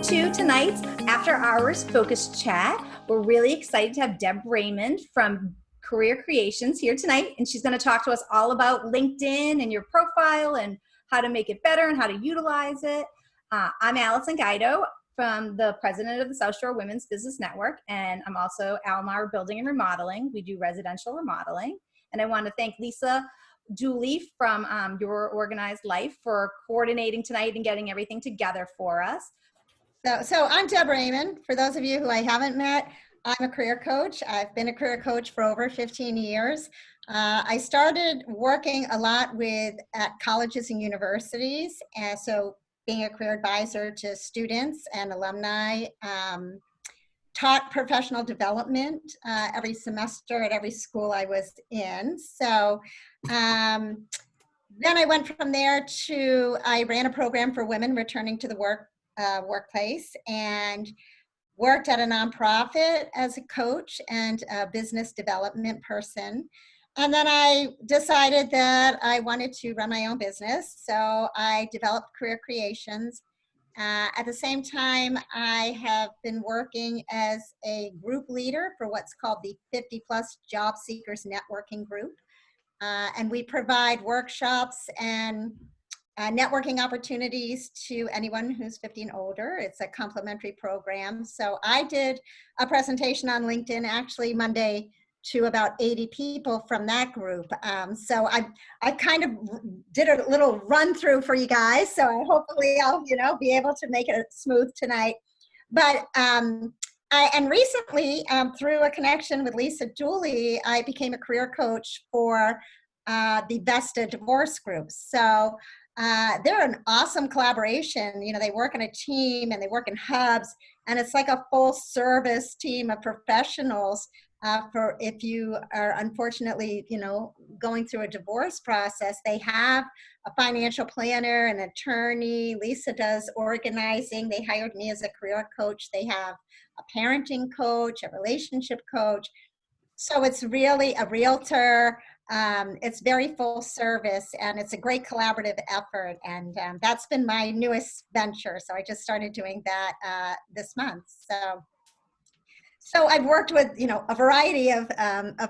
to tonight's After Hours Focused Chat. We're really excited to have Deb Raymond from Career Creations here tonight, and she's going to talk to us all about LinkedIn and your profile and how to make it better and how to utilize it. I'm Allison Guido, from the president of the South Shore Women's Business Network, and I'm also Almar Building and Remodeling. We do residential remodeling, and I want to thank Lisa Dooley from Your Organized Life for coordinating tonight and getting everything together for us. So I'm Deb Raymond. For those of you who I haven't met, I'm a career coach. I've been a career coach for over 15 years. I started working a lot at colleges and universities, and so being a career advisor to students and alumni, taught professional development every semester at every school I was in. So then I went from there to, I ran a program for women returning to the workplace, and worked at a nonprofit as a coach and a business development person. And then I decided that I wanted to run my own business. So I developed Career Creations. At the same time, I have been working as a group leader for what's called the 50 Plus Job Seekers Networking Group. And we provide workshops and networking opportunities to anyone who's 50 and older. It's a complimentary program. So I did a presentation on LinkedIn actually Monday to about 80 people from that group. So I kind of did a little run through for you guys. So hopefully I'll be able to make it smooth tonight. But and recently through a connection with Lisa Dooley, I became a career coach for the Vesta divorce group. So they're an awesome collaboration. They work in a team and they work in hubs, and it's like a full service team of professionals for if you are unfortunately, going through a divorce process. They have a financial planner, an attorney. Lisa does organizing. They hired me as a career coach. They have a parenting coach, a relationship coach. So it's really a realtor. It's very full service, and it's a great collaborative effort. And that's been my newest venture. So I just started doing that this month. So I've worked with, a variety of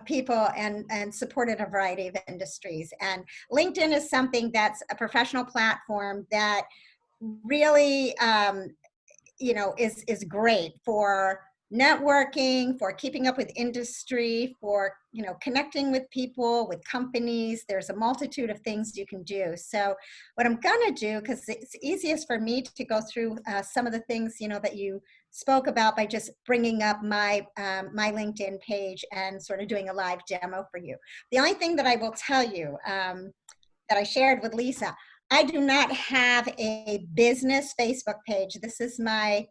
people and supported a variety of industries. And LinkedIn is something that's a professional platform that really, is great for networking, for keeping up with industry, for connecting with people, with companies. There's a multitude of things you can do. So what I'm gonna do, because it's easiest for me to go through some of the things that you spoke about by just bringing up my my LinkedIn page and sort of doing a live demo for you. The only thing that I will tell you that I shared with Lisa, I do not have a business Facebook page. This is my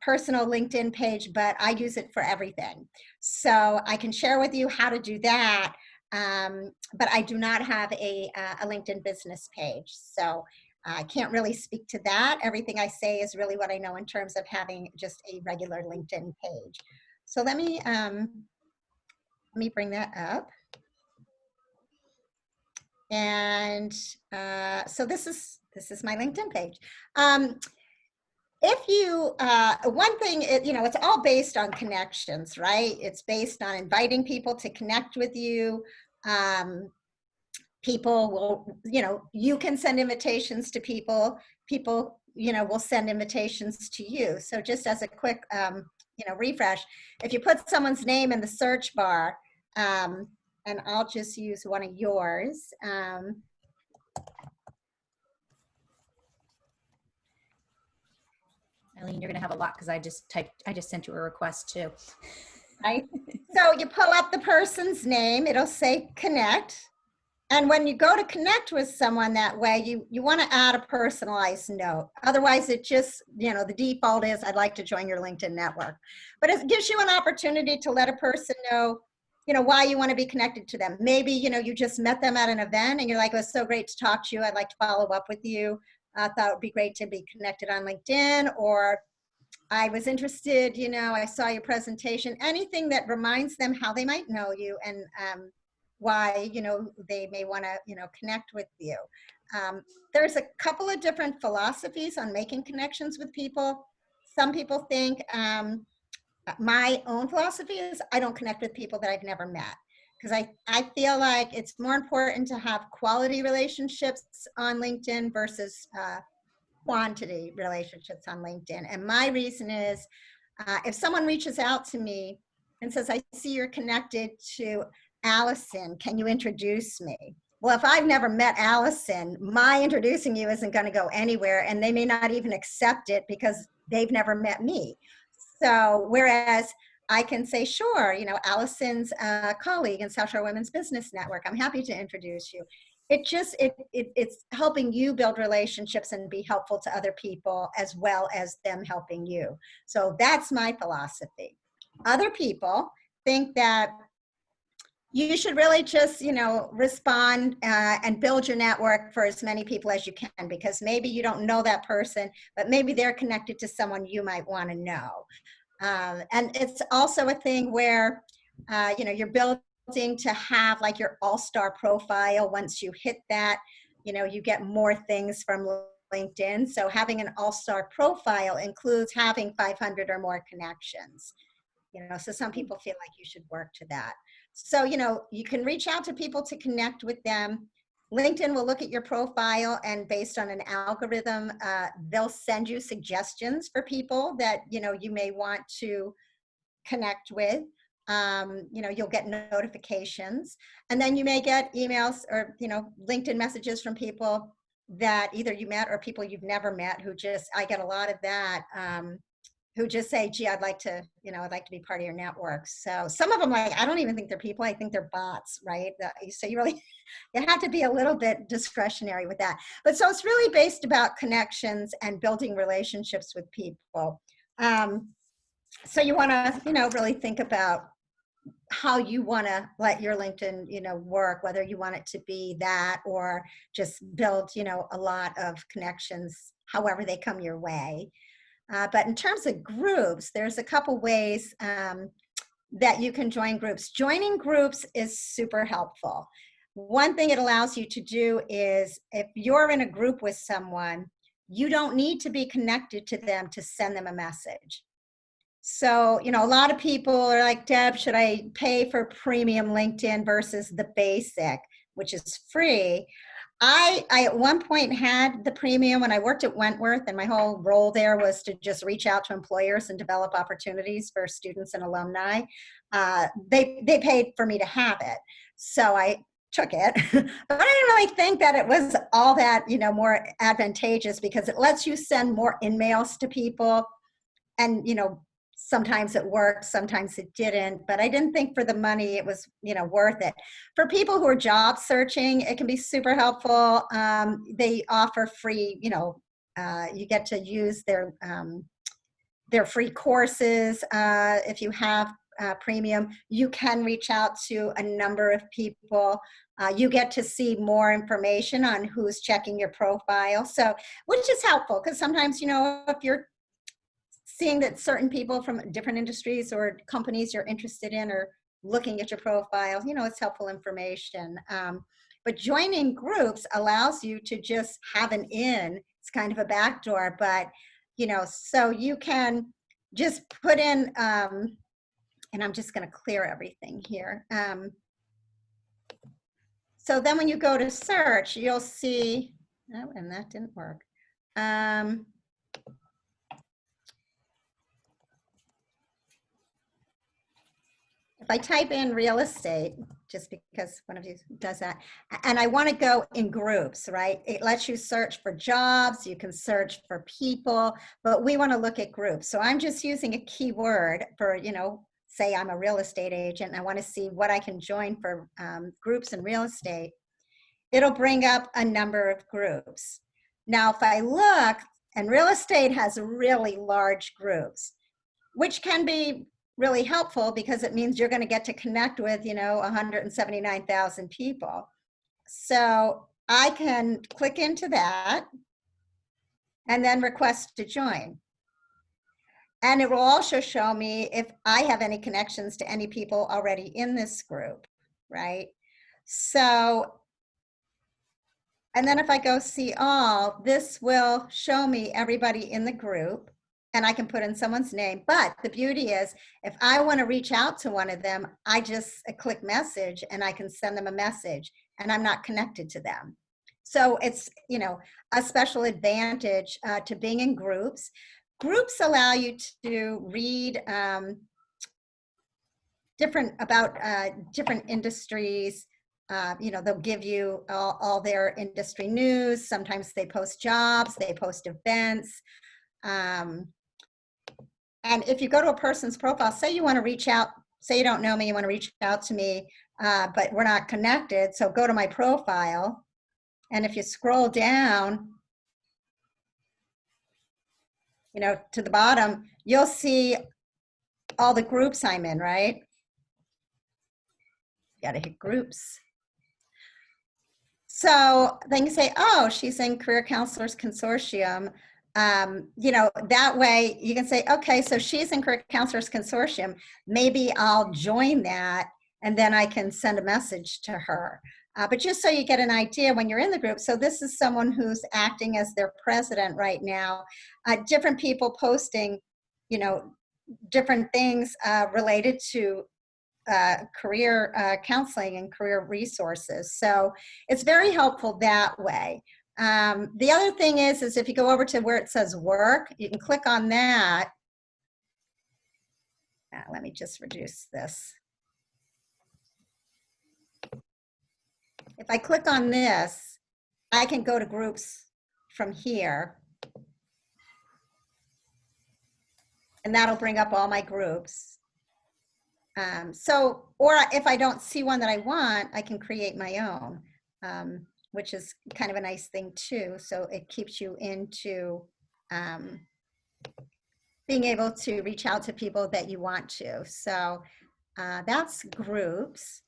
personal LinkedIn page, but I use it for everything. So I can share with you how to do that, but I do not have a LinkedIn business page. So I can't really speak to that. Everything I say is really what I know in terms of having just a regular LinkedIn page. So let me bring that up. And so this is my LinkedIn page. If you, one thing, it's all based on connections, right? It's based on inviting people to connect with you. People will, you can send invitations to people. People, will send invitations to you. So just as a quick, refresh, if you put someone's name in the search bar, and I'll just use one of yours. Eileen, you're going to have a lot because I just sent you a request too. Right. So you pull up the person's name, it'll say connect. And when you go to connect with someone that way, you want to add a personalized note. Otherwise, it just, the default is, I'd like to join your LinkedIn network. But it gives you an opportunity to let a person know, why you want to be connected to them. Maybe, you just met them at an event and you're like, it was so great to talk to you. I'd like to follow up with you. I thought it would be great to be connected on LinkedIn, or I was interested, I saw your presentation, anything that reminds them how they might know you and why, they may want to, connect with you. There's a couple of different philosophies on making connections with people. Some people think, my own philosophy is I don't connect with people that I've never met, because I feel like it's more important to have quality relationships on LinkedIn versus quantity relationships on LinkedIn. And my reason is, if someone reaches out to me and says, I see you're connected to Allison, can you introduce me? Well, if I've never met Allison, my introducing you isn't going to go anywhere, and they may not even accept it because they've never met me. So whereas I can say, sure, Allison's a colleague in South Shore Women's Business Network, I'm happy to introduce you. It's helping you build relationships and be helpful to other people as well as them helping you. So that's my philosophy. Other people think that you should really just, respond and build your network for as many people as you can, because maybe you don't know that person, but maybe they're connected to someone you might want to know. And it's also a thing where, you're building to have like your all-star profile. Once you hit that, you get more things from LinkedIn. So having an all-star profile includes having 500 or more connections. So some people feel like you should work to that. So, you can reach out to people to connect with them. LinkedIn will look at your profile, and based on an algorithm, they'll send you suggestions for people that, you may want to connect with. You'll get notifications, and then you may get emails or, LinkedIn messages from people that either you met or people you've never met, I get a lot of that, who just say, gee, I'd like to be part of your network. So some of them, like, I don't even think they're people, I think they're bots, right? So you have to be a little bit discretionary with that. But so it's really based about connections and building relationships with people. So you want to, really think about how you want to let your LinkedIn, work, whether you want it to be that or just build, a lot of connections, however they come your way. But in terms of groups, there's a couple ways that you can join groups. Joining groups is super helpful. One thing it allows you to do is, if you're in a group with someone, you don't need to be connected to them to send them a message. So, a lot of people are like, Deb, should I pay for premium LinkedIn versus the basic, which is free? I at one point had the premium when I worked at Wentworth, and my whole role there was to just reach out to employers and develop opportunities for students and alumni. They paid for me to have it, so I took it, but I didn't really think that it was all that, more advantageous, because it lets you send more in-mails to people, and, sometimes it worked, sometimes it didn't, but I didn't think for the money it was, worth it. For people who are job searching, it can be super helpful. They offer free, you get to use their free courses. If you have premium, you can reach out to a number of people. You get to see more information on who's checking your profile. So, which is helpful, because sometimes, if you're seeing that certain people from different industries or companies you're interested in are looking at your profile, it's helpful information. But joining groups allows you to just have an in. It's kind of a backdoor, but, so you can just put in, and I'm just going to clear everything here. So then when you go to search, you'll see, oh, and that didn't work. If I type in real estate, just because one of you does that, and I want to go in groups, right? It lets you search for jobs, you can search for people, but we want to look at groups. So I'm just using a keyword for, say I'm a real estate agent and I want to see what I can join for groups in real estate. It'll bring up a number of groups. Now, if I look, and real estate has really large groups, which can be really helpful because it means you're going to get to connect with, 179,000 people. So I can click into that and then request to join. And it will also show me if I have any connections to any people already in this group, right? So, and then if I go see all, this will show me everybody in the group, and I can put in someone's name. But the beauty is, if I want to reach out to one of them, I just click message and I can send them a message, and I'm not connected to them. So it's, a special advantage to being in groups. Groups allow you to read different industries. They'll give you all their industry news. Sometimes they post jobs, they post events. And if you go to a person's profile, say you want to reach out, say you don't know me, you want to reach out to me, but we're not connected. So go to my profile. And if you scroll down, to the bottom, you'll see all the groups I'm in, right? Got to hit groups. So then you say, oh, she's in Career Counselors Consortium. That way you can say, okay, so she's in Career Counselors Consortium. Maybe I'll join that, and then I can send a message to her. But just so you get an idea when you're in the group, so this is someone who's acting as their president right now. Different people posting, different things related to career counseling and career resources. So it's very helpful that way. The other thing is if you go over to where it says work, you can click on that. Let me just reduce this. If I click on this, I can go to groups from here. And that'll bring up all my groups. Or if I don't see one that I want, I can create my own, which is kind of a nice thing too. So it keeps you into being able to reach out to people that you want to. So that's groups.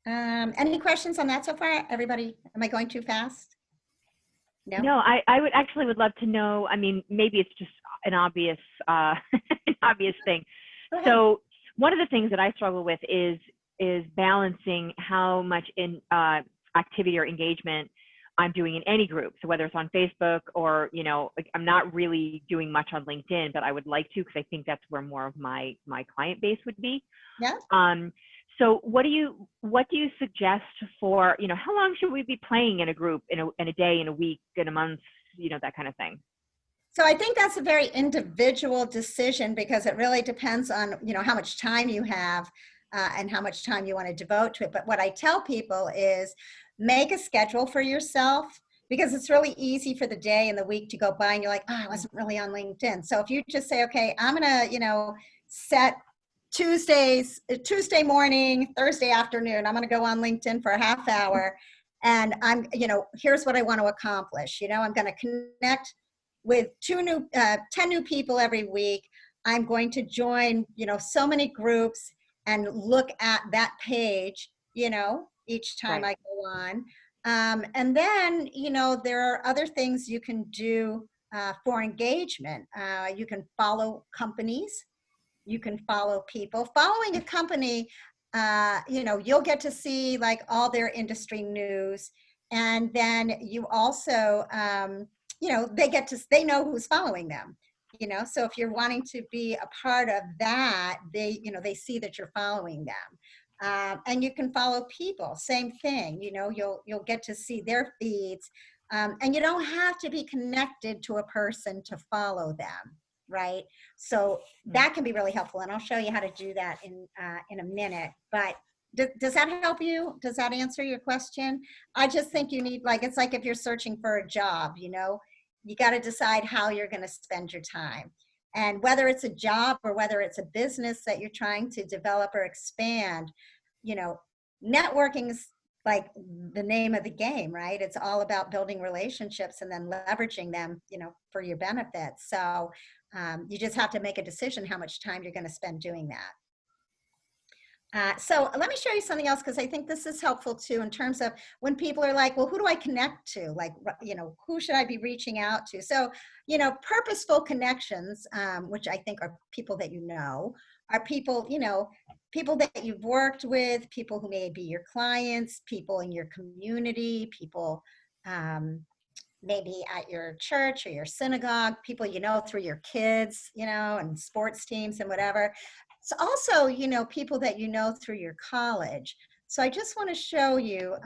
Any questions on that so far? Everybody, am I going too fast? No, I would love to know. I mean, maybe it's just an obvious, an obvious thing. So one of the things that I struggle with is balancing how much activity or engagement I'm doing in any group. So whether it's on Facebook or, I'm not really doing much on LinkedIn, but I would like to, because I think that's where more of my client base would be. Yeah. So what do you suggest for, how long should we be playing in a group, in a day, in a week, in a month, that kind of thing? So I think that's a very individual decision, because it really depends on, how much time you have and how much time you want to devote to it. But what I tell people is make a schedule for yourself, because it's really easy for the day and the week to go by and you're like, oh, I wasn't really on LinkedIn. So if you just say, okay, I'm going to, set Tuesday morning, Thursday afternoon, I'm going to go on LinkedIn for a half hour, and I'm, here's what I want to accomplish. I'm going to connect with 10 new people every week. I'm going to join, so many groups and look at that page, each time Right. I go on. And then, there are other things you can do for engagement. You can follow companies. You can follow people. Following a company, you'll get to see like all their industry news. And then you also, they know who's following them, so if you're wanting to be a part of that, they see that you're following them. And you can follow people, same thing, you'll get to see their feeds. And you don't have to be connected to a person to follow them, right? So that can be really helpful, and I'll show you how to do that in a minute. But does that help you? Does that answer your question? I just think you need, it's like if you're searching for a job, you got to decide how you're going to spend your time. And whether it's a job or whether it's a business that you're trying to develop or expand, networking is like the name of the game, right? It's all about building relationships and then leveraging them, for your benefit. So you just have to make a decision how much time you're going to spend doing that. So let me show you something else, because I think this is helpful too, in terms of when people are like, well, who do I connect to? Like, who should I be reaching out to? So, purposeful connections, which I think are people that are people, people that you've worked with, people who may be your clients, people in your community, people maybe at your church or your synagogue, people through your kids, and sports teams and whatever. It's also, people that through your college. So I just want to show you.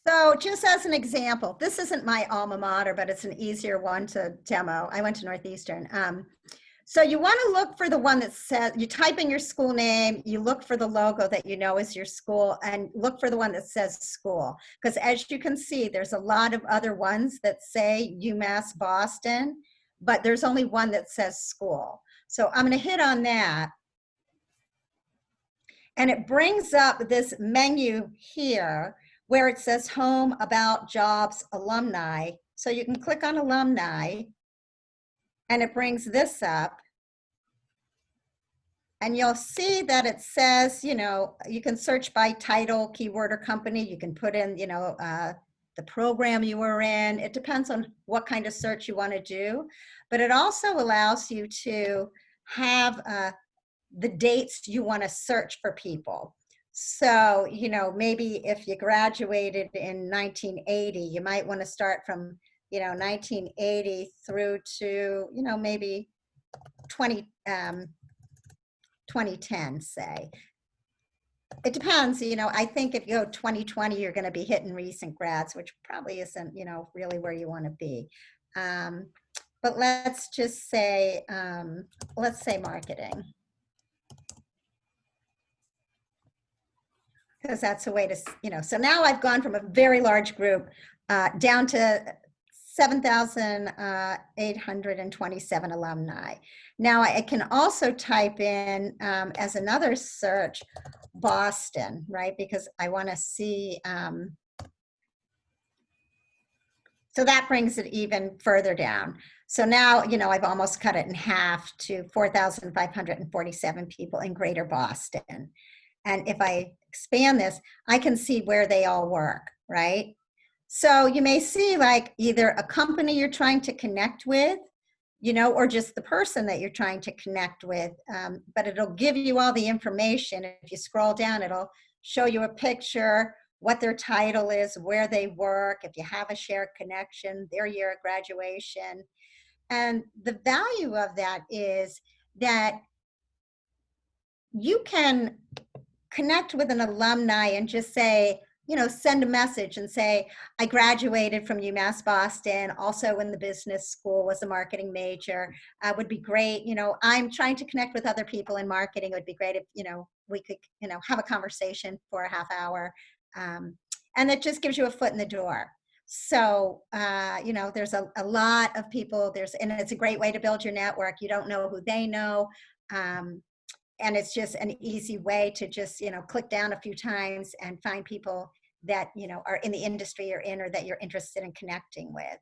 So just as an example, this isn't my alma mater, but it's an easier one to demo. I went to Northeastern. So you want to look for the one that says, you type in your school name, you look for the logo that is your school, and look for the one that says school. Because as you can see, there's a lot of other ones that say UMass Boston, but there's only one that says school. So I'm going to hit on that. And it brings up this menu here where it says home, about, jobs, alumni. So you can click on alumni and it brings this up. And you'll see that it says, you can search by title, keyword, or company. You can put in, the program you were in. It depends on what kind of search you want to do. But it also allows you to have the dates you want to search for people. So, maybe if you graduated in 1980, you might want to start from, 1980 through to, maybe 2010, say. It depends, I think if you go 2020, you're going to be hitting recent grads, which probably isn't, really where you want to be. But let's just say, marketing. Because that's a way to, so now I've gone from a very large group down to 7,827 alumni. Now I can also type in as another search, Boston, right? Because I want to see, so that brings it even further down. So now, I've almost cut it in half to 4,547 people in Greater Boston. And if I expand this, I can see where they all work, right? So you may see like either a company you're trying to connect with, or just the person that you're trying to connect with, but it'll give you all the information. If you scroll down, it'll show you a picture, what their title is, where they work, if you have a shared connection, their year of graduation. And the value of that is that you can connect with an alumni and just say, send a message and say, I graduated from UMass Boston, also in the business school, was a marketing major. Would be great. I'm trying to connect with other people in marketing. It would be great if, we could, have a conversation for a half hour. And it just gives you a foot in the door. So, there's a lot of people, and it's a great way to build your network. You don't know who they know. And it's just an easy way to just, click down a few times and find people that, are in the industry you're in or that you're interested in connecting with.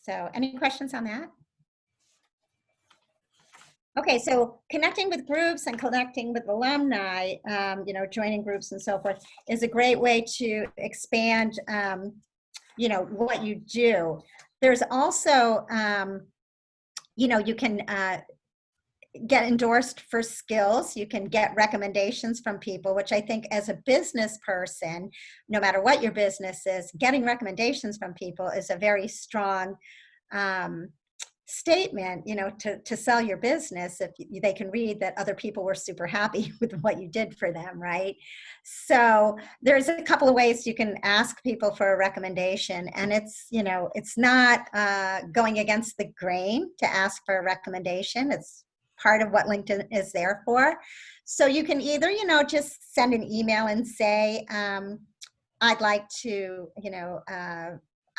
So any questions on that? Okay, so connecting with groups and connecting with alumni, joining groups and so forth is a great way to expand, what you do. There's also, you can get endorsed for skills. You can get recommendations from people, which I think as a business person, no matter what your business is, getting recommendations from people is a very strong statement, to sell your business if they can read that other people were super happy with what you did for them, right? So there's a couple of ways you can ask people for a recommendation, and it's, it's not going against the grain to ask for a recommendation. It's part of what LinkedIn is there for. So you can either, just send an email and say, I'd like to,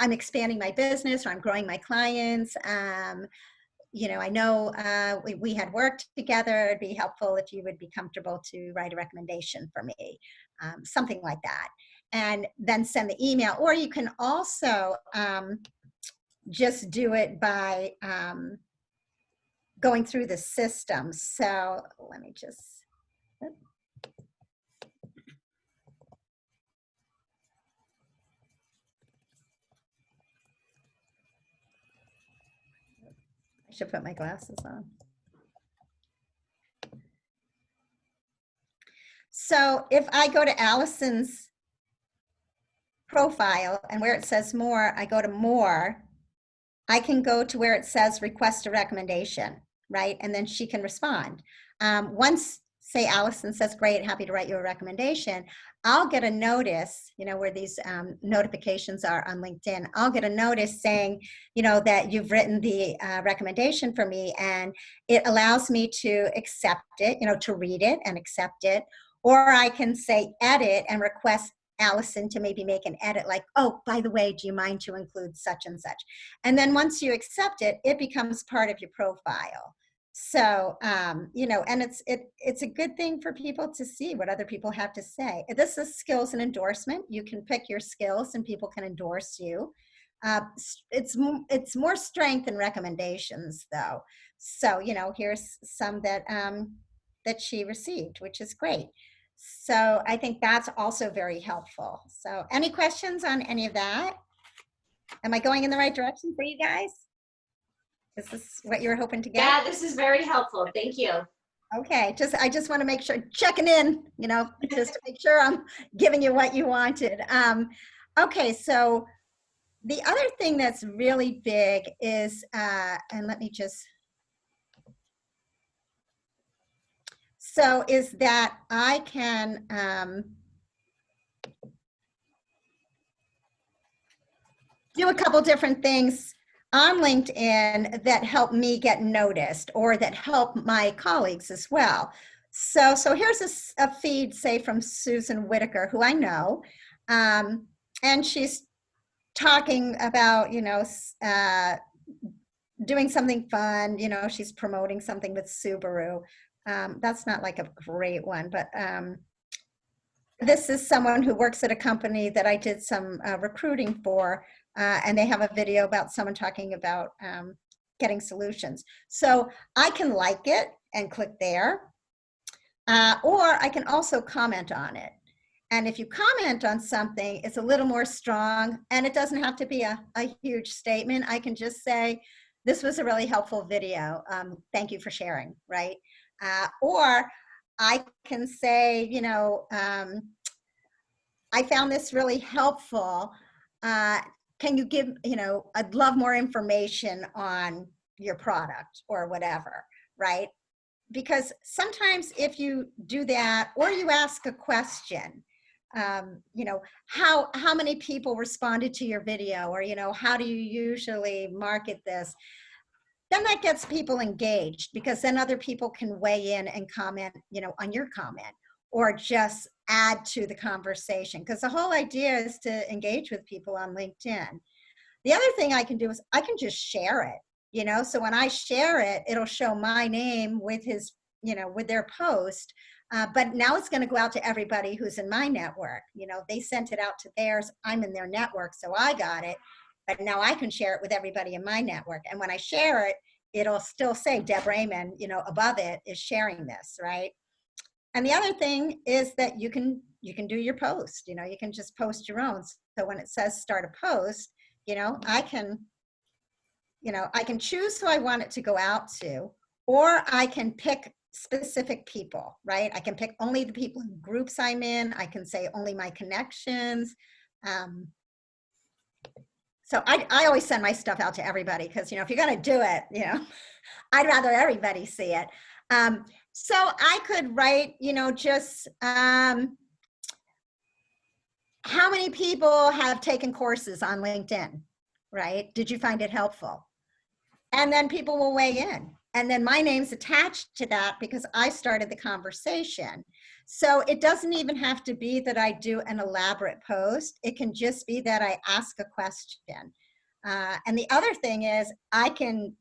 I'm expanding my business, or I'm growing my clients. I know we had worked together. It'd be helpful if you would be comfortable to write a recommendation for me, something like that. And then send the email. Or you can also just do it by, going through the system. So let me just, I should put my glasses on. So if I go to Allison's profile and where it says more, I go to more, I can go to where it says request a recommendation, right? And then she can respond. Once, say Allison says, great, happy to write you a recommendation, I'll get a notice, you know, where these notifications are on LinkedIn. I'll get a notice saying, you know, that you've written the recommendation for me, and it allows me to accept it, you know, to read it and accept it. Or I can say edit and request Allison to maybe make an edit like, oh, by the way, do you mind to include such and such? And then once you accept it, it becomes part of your profile. So, you know, and it's a good thing for people to see what other people have to say. This is skills and endorsement. You can pick your skills and people can endorse you. It's more strength than recommendations though. So, you know, here's some that, that she received, which is great. So I think that's also very helpful. So any questions on any of that? Am I going in the right direction for you guys? Is this what you were hoping to get? Yeah, this is very helpful. Thank you. Okay, I just want to make sure, checking in, you know, just to make sure I'm giving you what you wanted. Okay, so the other thing that's really big is, and let me just, so is that I can do a couple different things on LinkedIn that help me get noticed or that help my colleagues as well. So here's a feed, say, from Susan Whitaker, who I know, and she's talking about, you know, doing something fun, you know, she's promoting something with Subaru. That's not like a great one, but this is someone who works at a company that I did some recruiting for, and they have a video about someone talking about getting solutions. So I can like it and click there, or I can also comment on it. And if you comment on something, it's a little more strong, and it doesn't have to be a huge statement. I can just say, this was a really helpful video. Thank you for sharing, right? Or I can say, you know, I found this really helpful. Can you give, you know, I'd love more information on your product or whatever, right? Because sometimes if you do that, or you ask a question, you know, how many people responded to your video, or, you know, how do you usually market this? Then that gets people engaged, because then other people can weigh in and comment, you know, on your comment, or just add to the conversation, because the whole idea is to engage with people on LinkedIn. The other thing I can do is I can just share it, you know, so when I share it, it'll show my name with his, you know, with their post, but now it's going to go out to everybody who's in my network. You know, they sent it out to theirs, I'm in their network, so I got it, but now I can share it with everybody in my network. And when I share it, it'll still say Deb Raymond, you know, above it is sharing this, right? And the other thing is that you can do your post, you know, you can just post your own. So when it says start a post, you know, I can choose who I want it to go out to, or I can pick specific people, right? I can pick only the people in groups I'm in. I can say only my connections. So I always send my stuff out to everybody, because, you know, if you're going to do it, you know, I'd rather everybody see it. So I could write, you know, just how many people have taken courses on LinkedIn, right? Did you find it helpful? And then people will weigh in. And then my name's attached to that because I started the conversation. So it doesn't even have to be that I do an elaborate post. It can just be that I ask a question. And the other thing is I can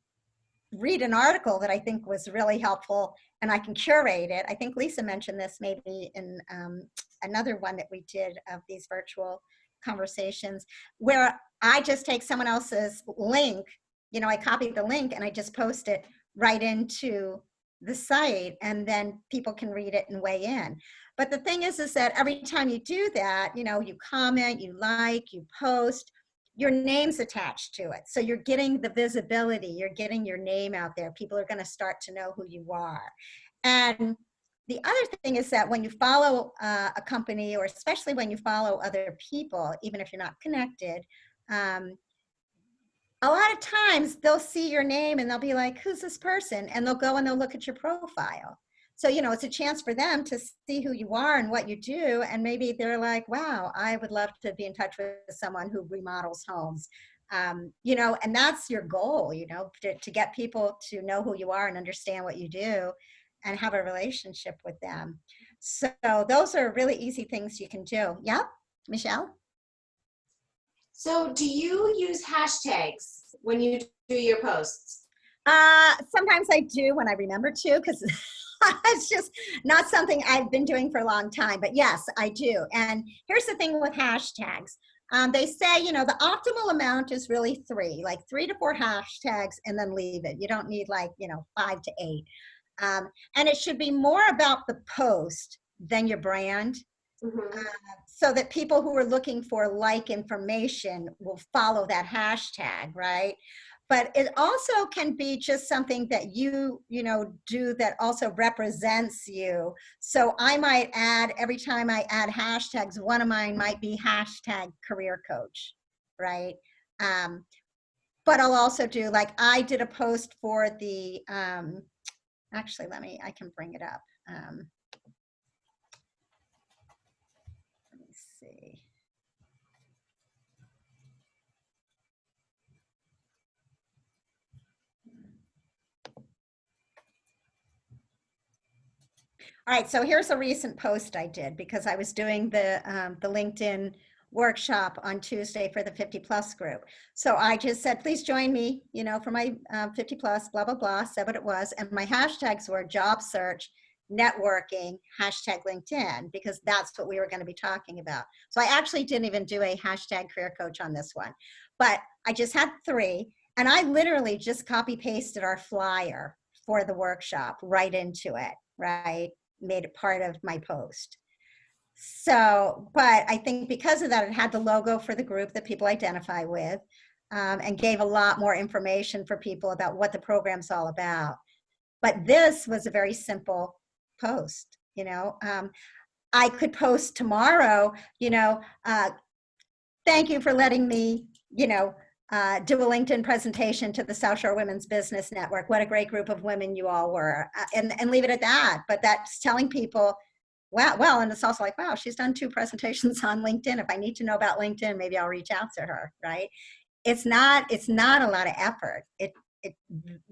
read an article that I think was really helpful, and I can curate it. I think Lisa mentioned this maybe in another one that we did of these virtual conversations, where I just take someone else's link, you know, I copy the link and I just post it right into the site, and then people can read it and weigh in. But the thing is that every time you do that, you know, you comment, you like, you post, your name's attached to it. So you're getting the visibility, you're getting your name out there. People are going to start to know who you are. And the other thing is that when you follow a company, or especially when you follow other people, even if you're not connected, a lot of times they'll see your name and they'll be like, who's this person? And they'll go and they'll look at your profile. So, you know, it's a chance for them to see who you are and what you do. And maybe they're like, wow, I would love to be in touch with someone who remodels homes. You know, and that's your goal, you know, to get people to know who you are and understand what you do and have a relationship with them. So those are really easy things you can do. Yeah, Michelle? So do you use hashtags when you do your posts? Sometimes I do when I remember to, because it's just not something I've been doing for a long time. But yes, I do. And here's the thing with hashtags. They say, you know, the optimal amount is really 3, like 3 to 4 hashtags, and then leave it. You don't need like, you know, 5 to 8. And it should be more about the post than your brand. Mm-hmm. So that people who are looking for like information will follow that hashtag, right? But it also can be just something that you know, do that also represents you. So I might add, every time I add hashtags, one of mine might be hashtag career coach, right? But I'll also do, like, I did a post for the, actually, I can bring it up. Let me see. All right, so here's a recent post I did because I was doing the LinkedIn workshop on Tuesday for the 50 plus group. So I just said, please join me, you know, for my 50 plus, blah, blah, blah, said what it was. And my hashtags were job search, networking, hashtag LinkedIn, because that's what we were going to be talking about. So I actually didn't even do a hashtag career coach on this one, but I just had 3. And I literally just copy pasted our flyer for the workshop right into it, right? Made it part of my post. So, but I think because of that, it had the logo for the group that people identify with, and gave a lot more information for people about what the program's all about. But this was a very simple post, you know. I could post tomorrow, you know, thank you for letting me, you know, do a LinkedIn presentation to the South Shore Women's Business Network. What a great group of women you all were, and leave it at that. But that's telling people, wow, well, and it's also like, wow, she's done 2 presentations on LinkedIn. If I need to know about LinkedIn, maybe I'll reach out to her, right? It's not a lot of effort.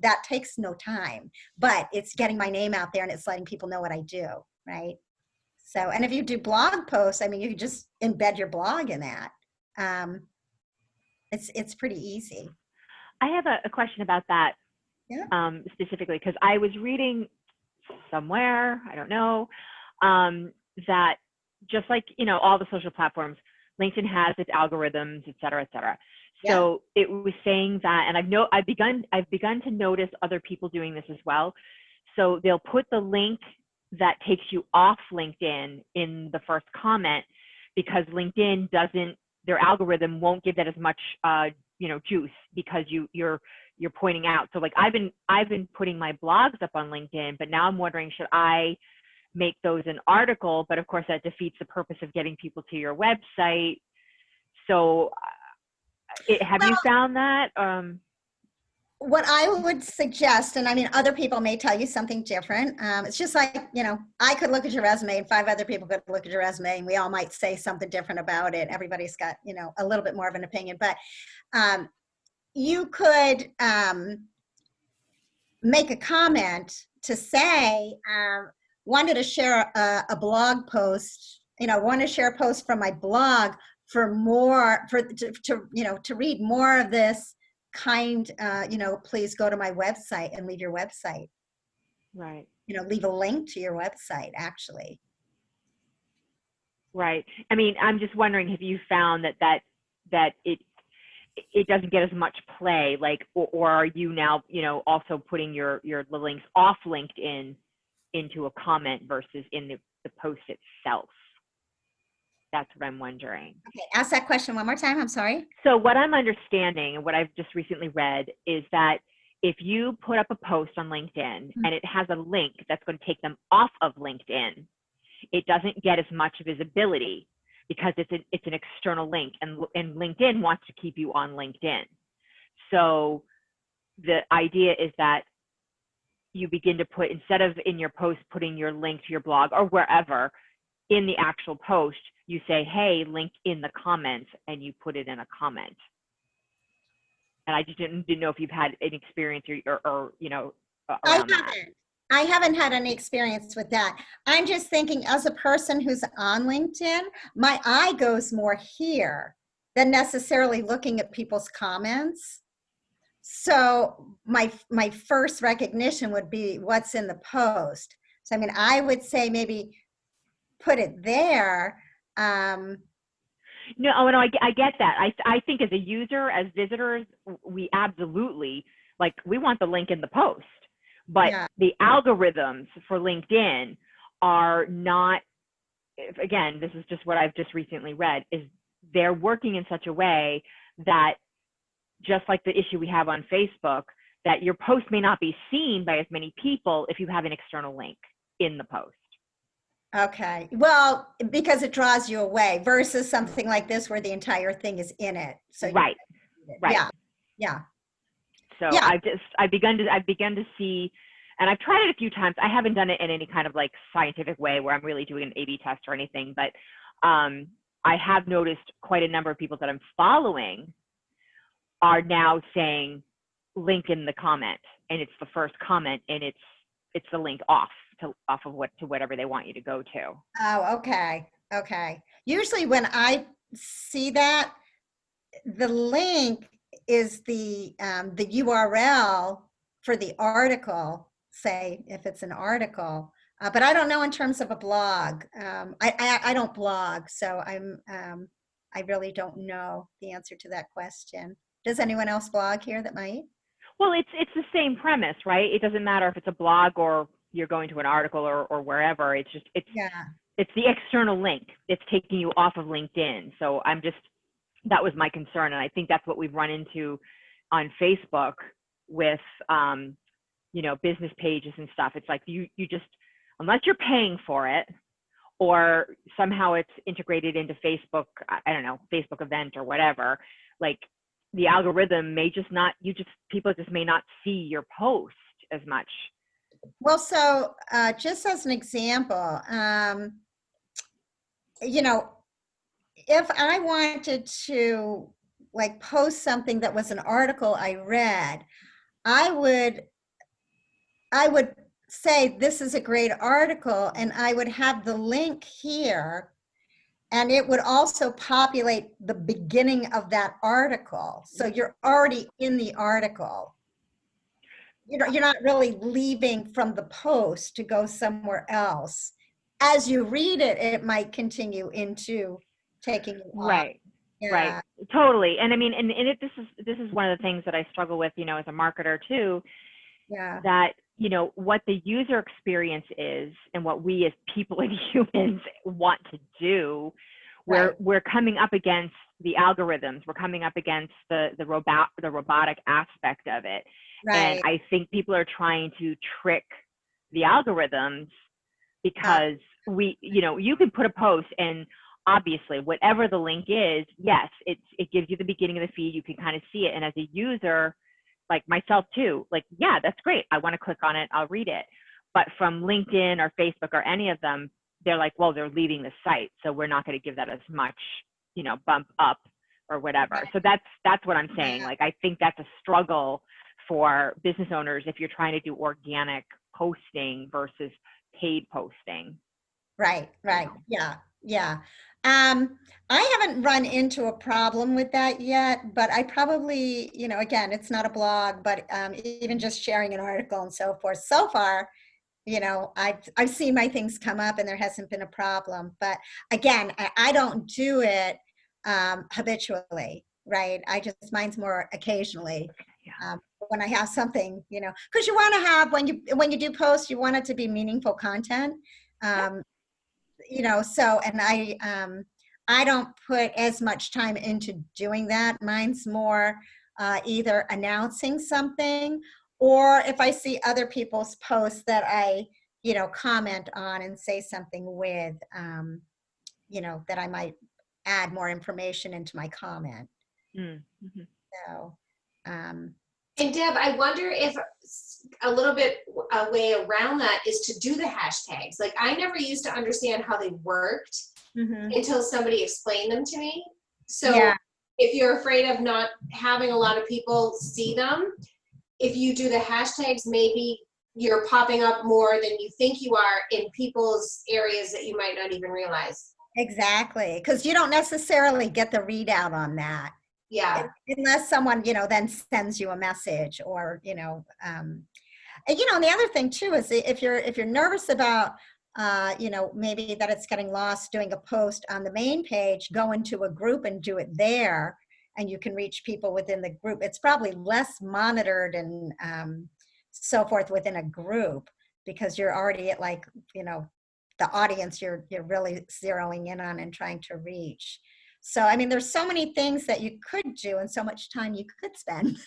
That takes no time, but it's getting my name out there and it's letting people know what I do, right? So, and if you do blog posts, I mean, you can just embed your blog in that. It's pretty easy. I have a question about that. Yeah. Specifically, because I was reading somewhere, I don't know, that just like, you know, all the social platforms, LinkedIn has its algorithms, et cetera, et cetera. So it was saying that, and I've begun to notice other people doing this as well. So they'll put the link that takes you off LinkedIn in the first comment, because LinkedIn their algorithm won't give that as much, you know, juice, because you're pointing out. So like I've been putting my blogs up on LinkedIn, but now I'm wondering, should I make those an article? But of course that defeats the purpose of getting people to your website. So have you found that? What I would suggest, and I mean, other people may tell you something different. It's just like, you know, I could look at your resume and 5 other people could look at your resume and we all might say something different about it. Everybody's got, you know, a little bit more of an opinion, but you could make a comment to say, wanted to share a blog post, you know, want to share a post from my blog for more, to read more of this kind, you know, please go to my website and leave your website. Right. You know, leave a link to your website, actually. Right. I mean, I'm just wondering, have you found that it doesn't get as much play, like, or are you now, also putting your the links off LinkedIn into a comment versus in the post itself? That's what I'm wondering. Okay, ask that question one more time. I'm sorry. So what I'm understanding and what I've just recently read is that if you put up a post on LinkedIn and it has a link that's going to take them off of LinkedIn, it doesn't get as much visibility because it's an external link, and LinkedIn wants to keep you on LinkedIn. So the idea is that you begin to put, instead of in your post putting your link to your blog or wherever, in the actual post, you say, hey, link in the comments, and you put it in a comment. And I just didn't know if you've had an experience or around that. I haven't had any experience with that. I'm just thinking, as a person who's on LinkedIn, my eye goes more here than necessarily looking at people's comments. So my first recognition would be what's in the post. So I mean, I would say maybe put it there. No, I get that. I think as a user, as visitors, we absolutely, like, we want the link in the post. But the algorithms for LinkedIn are not, again, this is just what I've just recently read, is they're working in such a way that, just like the issue we have on Facebook, that your post may not be seen by as many people if you have an external link in the post. Okay. Well, because it draws you away versus something like this where the entire thing is in it. So right. Yeah. So yeah. I've begun to see, and I've tried it a few times. I haven't done it in any kind of like scientific way where I'm really doing an A/B test or anything, but I have noticed quite a number of people that I'm following are now saying link in the comment, and it's the first comment, and it's the link off of whatever they want you to go to. Oh, okay. Okay. Usually when I see that, the link is the URL for the article, say, if it's an article, but I don't know in terms of a blog. I don't blog, so I really don't know the answer to that question. Does anyone else blog here that might? Well, it's the same premise, right? It doesn't matter if it's a blog or you're going to an article or wherever. It's the external link. It's taking you off of LinkedIn. So that was my concern. And I think that's what we've run into on Facebook with, business pages and stuff. It's like you just, unless you're paying for it or somehow it's integrated into Facebook, I don't know, Facebook event or whatever, like the algorithm may just not, people just may not see your post as much. Well, so just as an example, if I wanted to like post something that was an article I read, I would say this is a great article, and I would have the link here, and it would also populate the beginning of that article. So you're already in the article. You're not really leaving from the post to go somewhere else. As you read it, it might continue into taking you right. Yeah. Right. Totally. And I mean, this is one of the things that I struggle with, as a marketer too. Yeah. That, what the user experience is and what we as people and humans want to do, we're coming up against the algorithms. We're coming up against the robotic aspect of it. Right. And I think people are trying to trick the algorithms because you can put a post and obviously whatever the link is, yes, it gives you the beginning of the feed. You can kind of see it. And as a user, like myself too, like, yeah, that's great. I want to click on it. I'll read it. But from LinkedIn or Facebook or any of them, they're like, well, they're leaving the site. So we're not going to give that as much, bump up or whatever. Right. So that's what I'm saying. Like, I think that's a struggle for business owners if you're trying to do organic posting versus paid posting. Right. Yeah. I haven't run into a problem with that yet, but I probably, again, it's not a blog, but even just sharing an article and so forth. So far, I've seen my things come up and there hasn't been a problem. But again, I don't do it habitually. right? Mine's more occasionally. When I have something, because you want to have, when you do post, you want it to be meaningful content. So, and I don't put as much time into doing that. Mine's more either announcing something, or if I see other people's posts that I, comment on and say something with, that I might add more information into my comment. Mm-hmm. So, and Deb, I wonder if a little bit a way around that is to do the hashtags. Like, I never used to understand how they worked until somebody explained them to me. So if you're afraid of not having a lot of people see them, if you do the hashtags, maybe you're popping up more than you think you are in people's areas that you might not even realize. Exactly, because you don't necessarily get the readout on that. Yeah. Unless someone, then sends you a message, or, and the other thing too is if you're nervous about, maybe that it's getting lost doing a post on the main page, go into a group and do it there, and you can reach people within the group. It's probably less monitored and so forth within a group, because you're already at, like, the audience you're really zeroing in on and trying to reach. So, I mean, there's so many things that you could do and so much time you could spend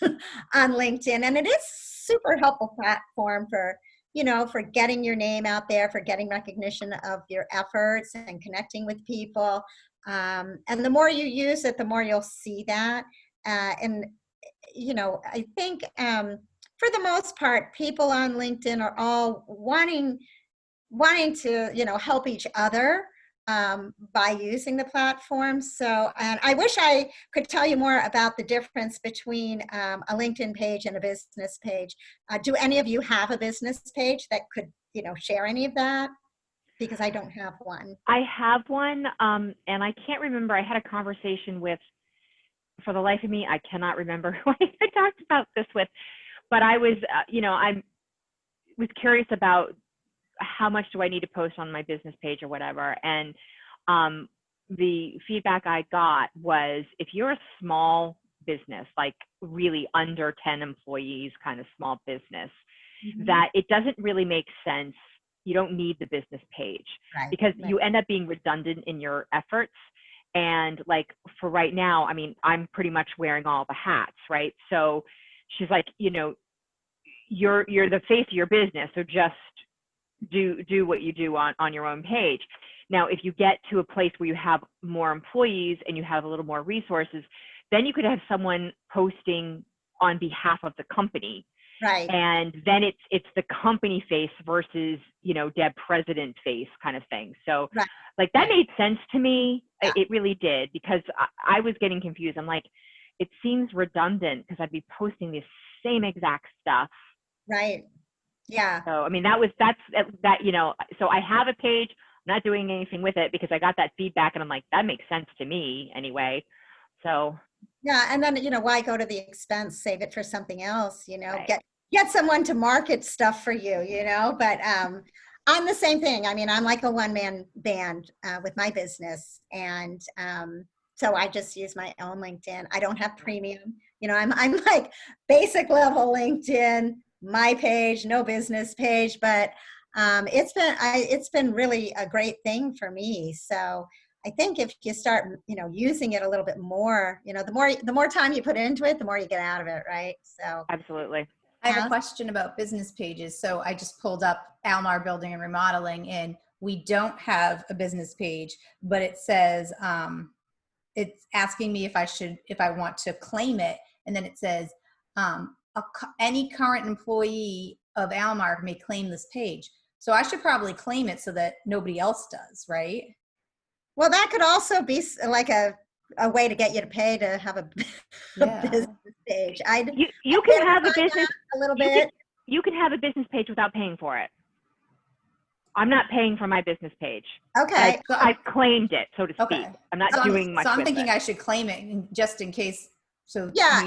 on LinkedIn. And it is super helpful platform for, for getting your name out there, for getting recognition of your efforts and connecting with people. And the more you use it, the more you'll see that. And, I think for the most part, people on LinkedIn are all wanting to, help each other by using the platform. So, and I wish I could tell you more about the difference between a LinkedIn page and a business page. Do any of you have a business page that could, share any of that? Because I don't have one. I have one, and I can't remember. I had a conversation with, for the life of me, I cannot remember who I talked about this with, but I was, I was curious about how much do I need to post on my business page or whatever. And the feedback I got was, if you're a small business, like really under 10 employees, kind of small business, that it doesn't really make sense. You don't need the business page, because you end up being redundant in your efforts. And like, for right now, I mean, I'm pretty much wearing all the hats, right? So she's like, you're the face of your business, so just do what you do on your own page. Now, if you get to a place where you have more employees and you have a little more resources, then you could have someone posting on behalf of the company. Right. And then it's the company face versus, Deb president face kind of thing. So like, that made sense to me. Yeah. It really did, because I was getting confused. I'm like, it seems redundant because I'd be posting the same exact stuff. Right. Yeah. So, I mean, so I have a page, I'm not doing anything with it because I got that feedback, and I'm like, that makes sense to me anyway. So. Yeah. And then, why go to the expense, save it for something else, get someone to market stuff for you, but I'm the same thing. I mean, I'm like a one-man band with my business. And so I just use my own LinkedIn. I don't have premium, I'm like basic level LinkedIn, my page, no business page, but it's been really a great thing for me. So I think if you start, using it a little bit more, the more time you put into it, the more you get out of it, right? So absolutely. I have a question about business pages. So I just pulled up Almar Building and Remodeling, and we don't have a business page, but it says it's asking me if I want to claim it, and then it says any current employee of Almar may claim this page. So I should probably claim it so that nobody else does, right? Well, that could also be like a way to get you to pay to have a business page. You can have a business a little bit. You can have a business page without paying for it. I'm not paying for my business page. Okay. I've claimed it, so to speak. Okay. I'm not doing much. So I'm with thinking it. I should claim it just in case. So yeah,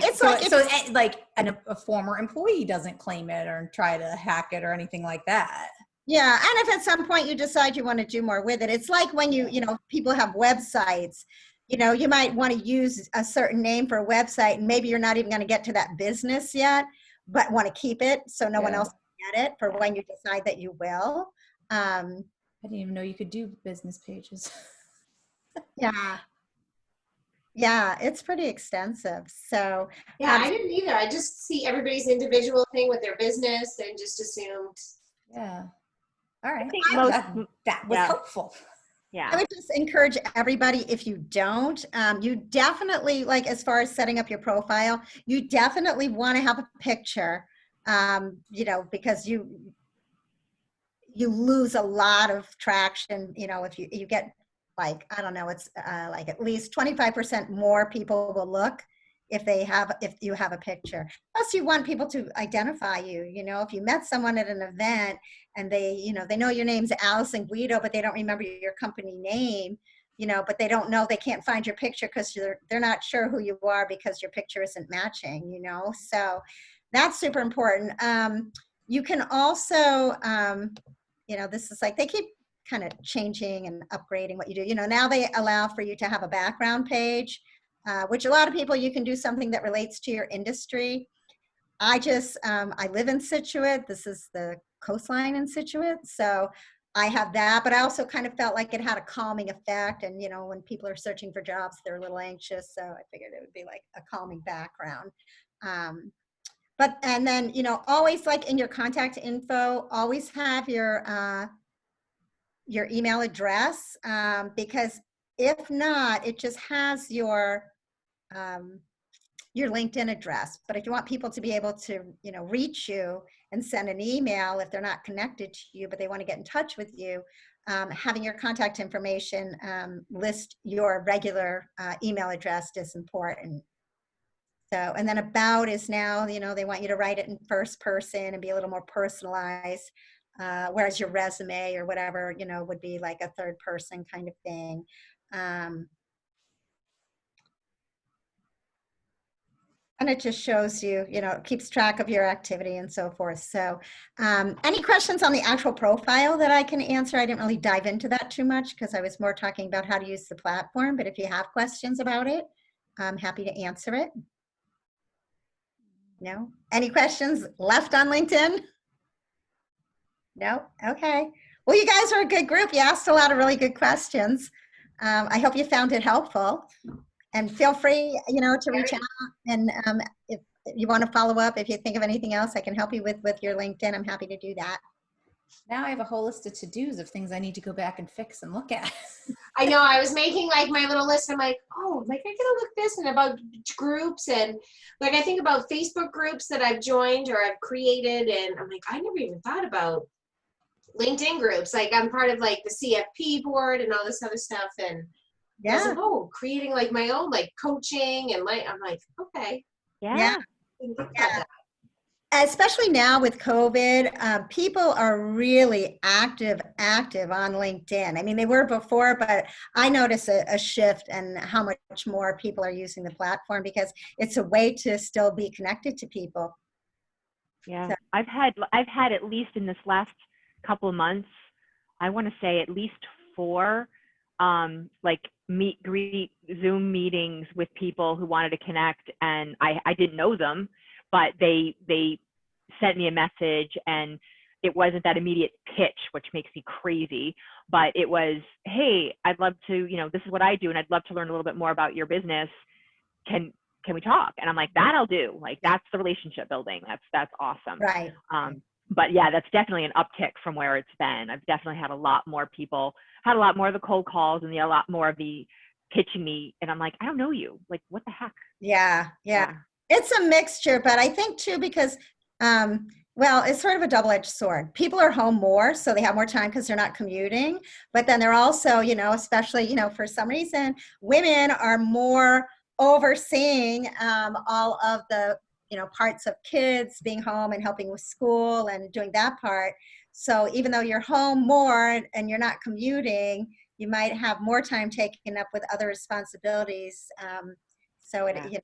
a former employee doesn't claim it or try to hack it or anything like that. Yeah, and if at some point you decide you want to do more with it, it's like when people have websites, you know, you might want to use a certain name for a website, and maybe you're not even going to get to that business yet, but want to keep it so no one else can get it for when you decide that you will. I didn't even know you could do business pages. Yeah. Yeah, it's pretty extensive. So, Yeah, I didn't either. I just see everybody's individual thing with their business and just assumed. Yeah. All right. I think most, that was helpful. Yeah. I would just encourage everybody, if you don't, you definitely, like, as far as setting up your profile, you definitely want to have a picture, you know, because you lose a lot of traction, you know, if you get, like, I don't know, it's like at least 25% more people will look if you have a picture. Plus, you want people to identify you. You know, if you met someone at an event and they, you know, they know your name's Allison Guido, but they don't remember your company name, you know, but they don't know, they can't find your picture because they're not sure who you are because your picture isn't matching, you know. So that's super important. You can also, you know, this is like, they keep kind of changing and upgrading what you do. You know, now they allow for you to have a background page, which a lot of people, you can do something that relates to your industry. I live in Situate. This is the coastline in Situate. So I have that, but I also kind of felt like it had a calming effect. And, you know, when people are searching for jobs, they're a little anxious. So I figured it would be like a calming background. And then, you know, always, like, in your contact info, always have your email address, because if not, it just has your LinkedIn address. But if you want people to be able to, you know, reach you and send an email if they're not connected to you, but they want to get in touch with you, having your contact information list your regular email address is important. So, and then about is now, you know, they want you to write it in first person and be a little more personalized, whereas your resume or whatever, you know, would be like a third person kind of thing. And it just shows you, you know, it keeps track of your activity and so forth. So any questions on the actual profile that I can answer? I didn't really dive into that too much because I was more talking about how to use the platform. But if you have questions about it, I'm happy to answer it. No? Any questions left on LinkedIn? No? Okay. Well, you guys are a good group. You asked a lot of really good questions. I hope you found it helpful. And feel free, you know, to reach out. And if you want to follow up, if you think of anything else I can help you with your LinkedIn, I'm happy to do that. Now I have a whole list of to-dos of things I need to go back and fix and look at. I know, I was making like my little list. I'm like, oh, like I gotta look this and about groups, and like I think about Facebook groups that I've joined or I've created, and I'm like, I never even thought about LinkedIn groups. Like I'm part of like the CFP board and all this other stuff, and I was like, oh, creating like my own like coaching and like I'm like, okay, Yeah. Especially now with COVID, people are really active on LinkedIn. I mean, they were before, but I notice a shift in how much more people are using the platform because it's a way to still be connected to people. Yeah, So. I've had at least in this last couple of months, I want to say at least 4 like meet greet Zoom meetings with people who wanted to connect, and I didn't know them, but they sent me a message, and it wasn't that immediate pitch, which makes me crazy, but it was, hey, I'd love to, you know, this is what I do, and I'd love to learn a little bit more about your business. Can we talk? And I'm like, that I'll do. Like, that's the relationship building. That's awesome. Right. But yeah, that's definitely an uptick from where it's been. I've definitely had a lot more people, had a lot more of the cold calls and a lot more of the pitching me. And I'm like, I don't know you. Like, what the heck? Yeah. It's a mixture, but I think too, because, well, it's sort of a double-edged sword. People are home more, so they have more time because they're not commuting. But then they're also, you know, especially, you know, for some reason, women are more overseeing all of the, you know, parts of kids being home and helping with school and doing that part. So even though you're home more and you're not commuting, you might have more time taken up with other responsibilities. So it, you know,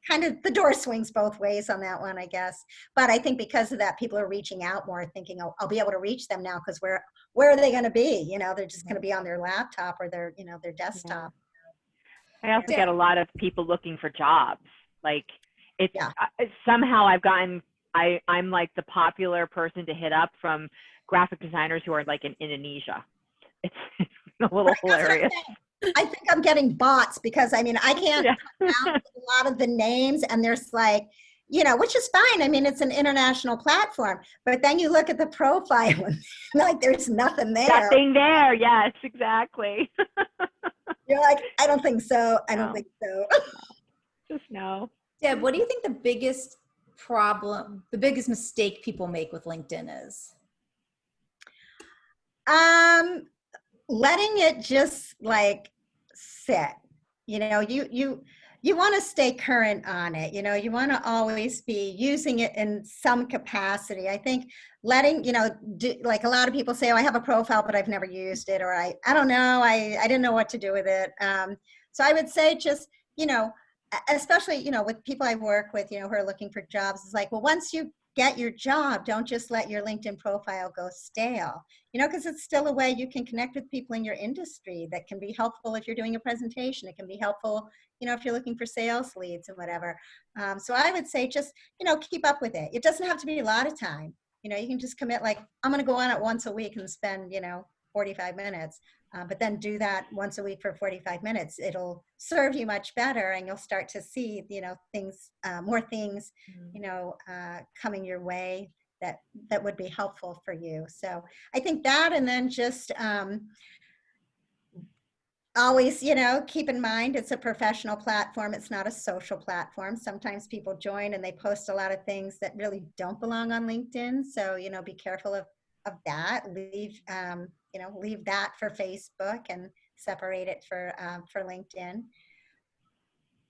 kind of the door swings both ways on that one, I guess. But I think because of that, people are reaching out more, thinking, oh, I'll be able to reach them now because where are they going to be? You know, they're just going to be on their laptop or their, you know, their desktop. I also get a lot of people looking for jobs. Like it's Yeah. Somehow I've gotten, I'm like the popular person to hit up from graphic designers who are like in Indonesia. It's a little hilarious. I think I'm getting bots because I can't pronounce a lot of the names, and there's like, which is fine. I mean, it's an international platform, but then you look at the profile and like there's nothing there. Nothing there. Yes, exactly. You're like, I don't think so. I don't think so. Just no. Deb, what do you think the biggest problem, the biggest mistake people make with LinkedIn is? Letting it just like sit. You want to stay current on it. You want to always be using it in some capacity. I think letting, like a lot of people say, oh, I have a profile, but I've never used it, or I don't know, I didn't know what to do with it. So I would say just, especially, with people I work with, who are looking for jobs, it's like, well, once you get your job, don't just let your LinkedIn profile go stale, because it's still a way you can connect with people in your industry that can be helpful if you're doing a presentation. It can be helpful, if you're looking for sales leads and whatever. So I would say just, keep up with it. It doesn't have to be a lot of time. You can just commit like, I'm going to go on it once a week and spend, 45 minutes. But then do that once a week for 45 minutes. It'll serve you much better, and you'll start to see, things, more things, coming your way that would be helpful for you. So I think that, and then just always, keep in mind it's a professional platform. It's not a social platform. Sometimes people join and they post a lot of things that really don't belong on LinkedIn. So, be careful of that. Leave that for Facebook and separate it for LinkedIn.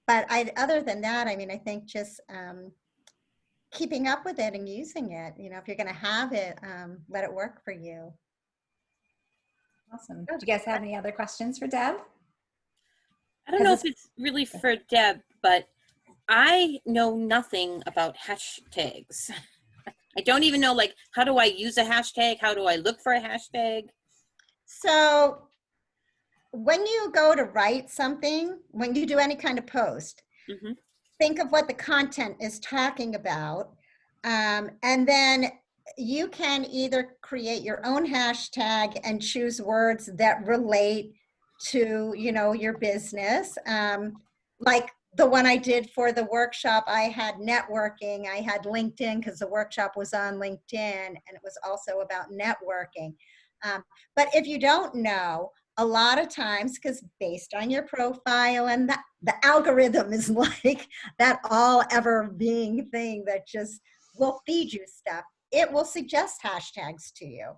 But other than that, I think just keeping up with it and using it. If you're going to have it, let it work for you. Awesome. Do you guys have any other questions for Deb? I don't know if it's really for Deb, but I know nothing about hashtags. I don't even know, like, how do I use a hashtag? How do I look for a hashtag? So when you go to write something, when you do any kind of post, think of what the content is talking about. And then you can either create your own hashtag and choose words that relate to, your business. Like the one I did for the workshop, I had networking, I had LinkedIn because the workshop was on LinkedIn, and it was also about networking. But if you don't know, a lot of times, because based on your profile and the algorithm is like that all ever being thing that just will feed you stuff. It will suggest hashtags to you.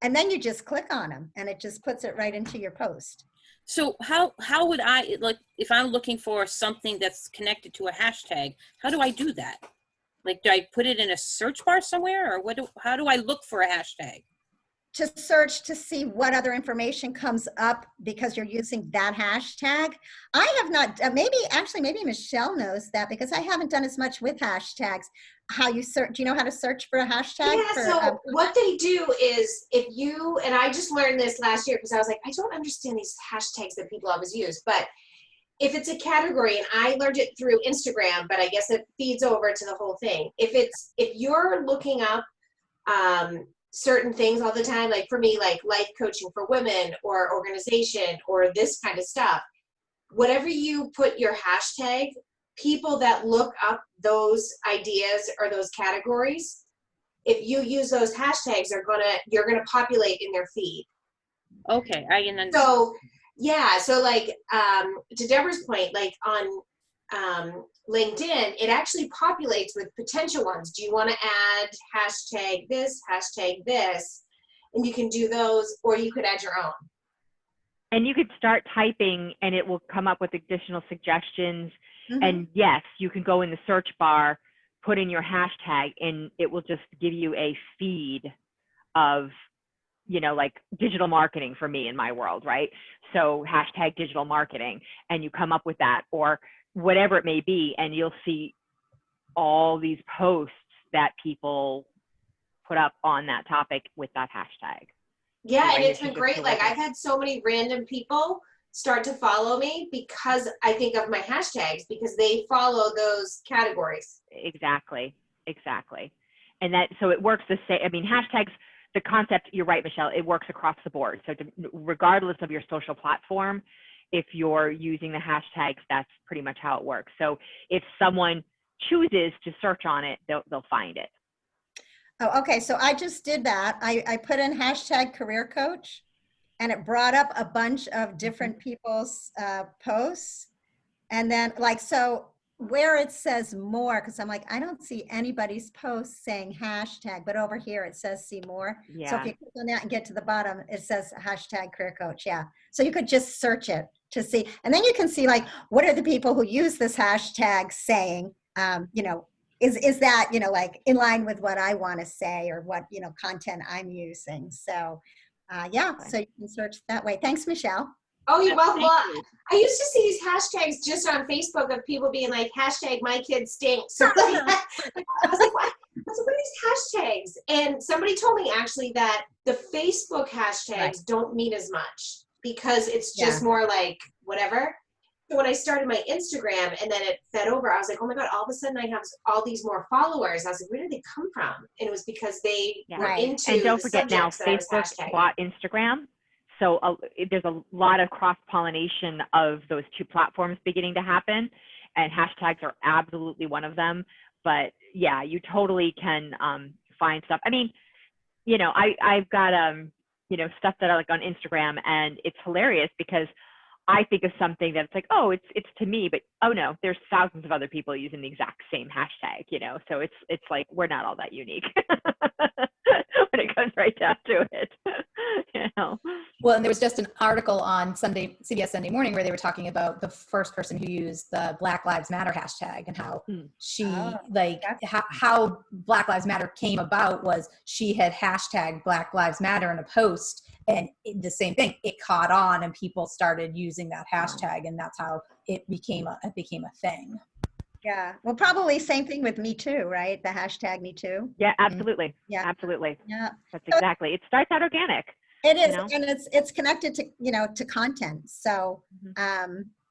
And then you just click on them and it just puts it right into your post. So how would I, like, if I'm looking for something that's connected to a hashtag, how do I do that? Like, do I put it in a search bar somewhere, or how do I look for a hashtag? To search to see what other information comes up because you're using that hashtag. I have not, maybe Michelle knows that because I haven't done as much with hashtags. How you search, do you know how to search for a hashtag? Yeah, so what they do is if you, and I just learned this last year because I was like, I don't understand these hashtags that people always use, but if it's a category, and I learned it through Instagram, but I guess it feeds over to the whole thing. If you're looking up, certain things all the time, like for me, like life coaching for women or organization or this kind of stuff, whatever you put your hashtag, people that look up those ideas or those categories, if you use those hashtags, you're gonna populate in their feed. Okay, I can understand. So yeah, so like to Deborah's point, like on LinkedIn, it actually populates with potential ones. Do you want to add hashtag this, and you can do those, or you could add your own. And you could start typing and it will come up with additional suggestions. And yes, you can go in the search bar, put in your hashtag, and it will just give you a feed of, like digital marketing for me in my world, right? So hashtag digital marketing, and you come up with that, or whatever it may be, and you'll see all these posts that people put up on that topic with that hashtag. Yeah, and it's been great. Like I've had so many random people start to follow me because I think of my hashtags, because they follow those categories. Exactly. And that, so it works the same. I mean, hashtags, the concept, you're right, Michelle, it works across the board. So regardless of your social platform, if you're using the hashtags, that's pretty much how it works. So if someone chooses to search on it, they'll find it. Oh, okay. So I just did that. I put in hashtag career coach, and it brought up a bunch of different people's posts. And then like, so where it says more, because I'm like, I don't see anybody's post saying hashtag, but over here it says see more. Yeah. So if you click on that and get to the bottom, it says hashtag career coach. Yeah. So you could just search it to see, and then you can see like, what are the people who use this hashtag saying, you know, is that, you know, like in line with what I want to say or what, you know, content I'm using. So yeah, so you can search that way. Thanks, Michelle. Oh, you're welcome. Well, I used to see these hashtags just on Facebook of people being like, hashtag my kid stinks. So I was like, what? I was like, what are these hashtags? And somebody told me actually that the Facebook hashtags don't mean as much because it's just more like whatever. So when I started my Instagram and then it fed over, I was like, oh my God, all of a sudden I have all these more followers. I was like, where did they come from? And it was because they were into and don't the forget now, subjects that I was Facebook hashtagging. bought Instagram. So there's a lot of cross-pollination of those two platforms beginning to happen, and hashtags are absolutely one of them. But yeah, you totally can find stuff. I mean, you know, I've got you know, stuff that I like on Instagram, and it's hilarious because I think of something that's like, oh, it's to me, but oh no, there's thousands of other people using the exact same hashtag, you know. So it's like we're not all that unique when it comes right down to it, you know. Well, and there was just an article on CBS Sunday Morning where they were talking about the first person who used the Black Lives Matter hashtag and how she how Black Lives Matter came about was she had hashtagged Black Lives Matter in a post. And the same thing, it caught on and people started using that hashtag, and that's how it became a thing. Yeah. Well, probably same thing with Me Too, right? The hashtag Me Too. Yeah, absolutely. Yeah. Absolutely. Yeah. That's exactly. It starts out organic. It is, you know? and it's connected to, you know, to content. So,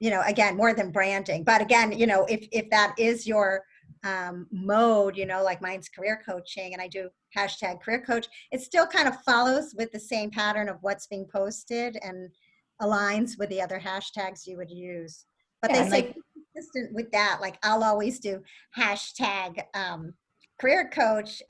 you know, again, more than branding. But again, you know, if that is your mode, you know, like mine's career coaching and I do hashtag career coach, it still kind of follows with the same pattern of what's being posted and aligns with the other hashtags you would use. But they say be consistent with that. Like I'll always do hashtag career coach,